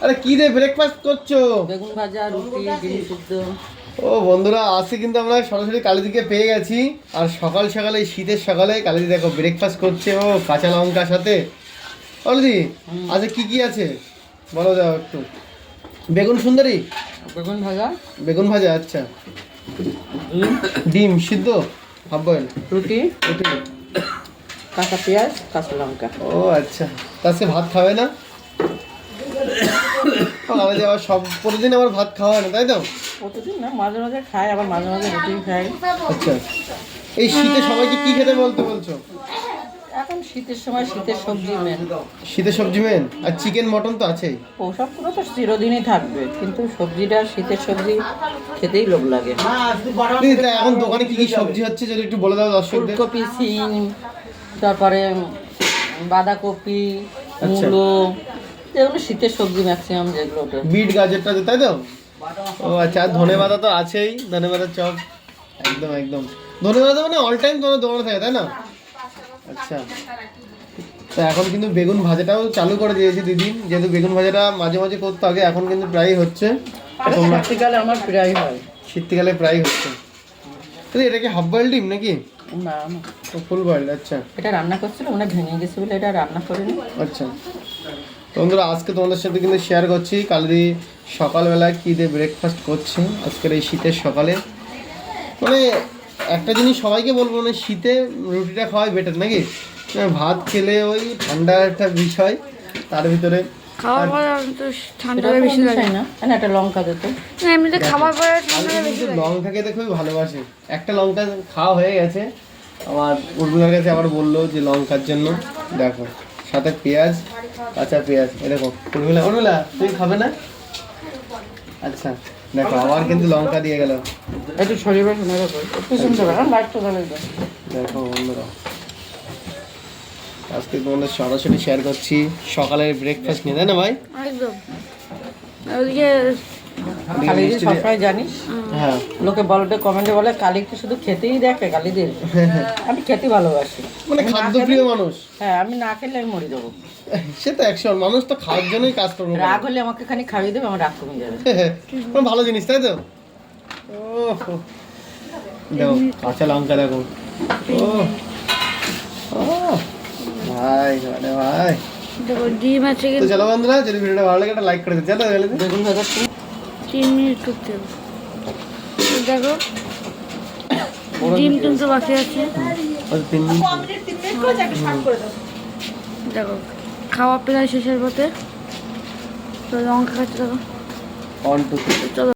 আরে কি রে ব্রেকফাস্ট করছো? বেগুন ভাজা, রুটি, ডিম সিদ্ধ। ও বন্ধুরা, আজকে কিন্তু আমরা সরাসরি কালিদিকে পেয়ে গেছি। আর সকাল সকালে এই শীতের সকালে কালিদি দেখো ব্রেকফাস্ট করছে। ও কাঁচা লঙ্কার সাথে। কালিদি আজকে কি কি আছে বলো দাও একটু। বেগুন সুন্দরী, বেগুন ভাজা, বেগুন ভাজা, আচ্ছা, ডিম সিদ্ধ, হাফ বয়েল, রুটি, রুটি, কাঁচা পেঁয়াজ, কাঁচা লঙ্কা। ও আচ্ছা, আজকে ভাত খাবে না? কালিদি আবার সব প্রতিদিন আবার ভাত খাওয়া হয় না তাই তো? প্রতিদিন না, মাঝে মাঝে খাই, আবার মাঝে মাঝে রুটি খাই। আচ্ছা, এই শীতে সবাইকে কি খেতে বলছো? এখন শীতের সময় শীতের সবজি মেন। শীতের সবজি মেন, আর চিকেন মটন তো আছেই। ওসবগুলো তো চিরদিনই থাকবে, কিন্তু সবজিটা শীতের সবজি খেতেই লোভ লাগে। দিদি, তা এখন দোকানে কি কি সবজি হচ্ছে যদি একটু বলে দাও দর্শকদের। ফুলকপি, সিম, তারপরে বাঁধাকপি, আচ্ছা। মূলো, এগুলো শীতের সবজি ম্যাক্সিমাম যেগুলো ওঠে। বিট গাজরটা তাই তো? ও আচ্ছা, আর ধনেপাতা তো আছেই, ধনেপাতার চপ। একদম একদম, ধনেপাতা মানে অল টাইম তোমার দোকানে থাকে তাই না? আচ্ছা, তো এখন কিন্তু বেগুন ভাজাটাও চালু করে দিয়েছে দিদি, যেহেতু বেগুন ভাজাটা মাঝে মাঝে করতে আগে, এখন কিন্তু প্রায়ই হচ্ছে। তোমরা শীতকালে আমার প্রায় হয়। শীতকালে প্রায় হচ্ছে। দিদি, এটা কি হাফ বয়েল ডিম নাকি না না, ফুল বয়েল? আচ্ছা এটা রান্না করছিল, ওটা ভেঙে গেছে বলে এটা রান্না করিনি। আচ্ছা, তো বন্ধুরা আজকে তোমাদের সাথে কিন্তু শেয়ার করছি কালদি সকালবেলা কী দিয়ে ব্রেকফাস্ট করছে আজকের এই শীতের সকালে। মানে একটা জিনিস সবাইকে বলবো, মানে শীতে রুটিটা খাওয়াই বেটার নাকি? ভাত খেলে ওই ঠান্ডা একটা বিষয় তার ভিতরে। খাওয়ার পরে তো ঠান্ডাটা বেশি লাগে না, না একটা লঙ্কা দিত না, এমনিতে খাওয়ার পরে ঠান্ডাটা কালদি বেশি কিন্তু লাগে। লঙ্কা খেতে খুবই ভালোবাসে। একটা লঙ্কা খাওয়া হয়ে গেছে, আমার উর্মিলার কাছে আবার বললো যে লঙ্কার জন্য। দেখো সাথে পেঁয়াজ, কাঁচা পেঁয়াজ, এরকম। উর্মিলা তুই খাবে না? আচ্ছা দেখো আবার কিন্তু লঙ্কা দিয়ে গেল। একটু শরীরে শুনে রাখো, একটু শুনতে পারো, লাইটটা জ্বালাই দাও। দেখো বন্ধুরা, আজকে তোমাদের সরাসরি শেয়ার করছি সকালের ব্রেকফাস্ট নিয়ে, তাই না ভাই? একদম। ওদিকে কালি দি সবসময় জানিস, হ্যাঁ, লোকে বলতে কমেন্টে বলে কালিকে শুধু খেতেই দেখে কালিদের। আমি খেতে ভালোবাসি, মানে খাদ্যপ্রিয় মানুষ। হ্যাঁ আমি না খেলে আমি মরে যাবো। সে তো 100, মানুষ তো খাওয়ার জন্যই কাজ করবো। রাগ হলে আমাকে খানি খাইয়ে দেবে, আমার রাগ কমে যাবে। ভালো জিনিস তাই তো? ও দেখো কাঁচা লঙ্কা দেখো। ও ও ভাই, মানে ভাই। দেখো ডিম আছে তো কিন্তু চলো বন্ধুরা, যদি ভিডিওটা ভালো লাগে একটা লাইক করে দিতে চলো। বেগুন ভাজা 3 মিনিট করতে হবে। তো দেখো ডিম কিন্তু বাকি আছে। দেখো খাওয়া প্রায় শেষের পথে। তো লঙ্কা খাচ্ছে দেখো। 1 2 3 চলো।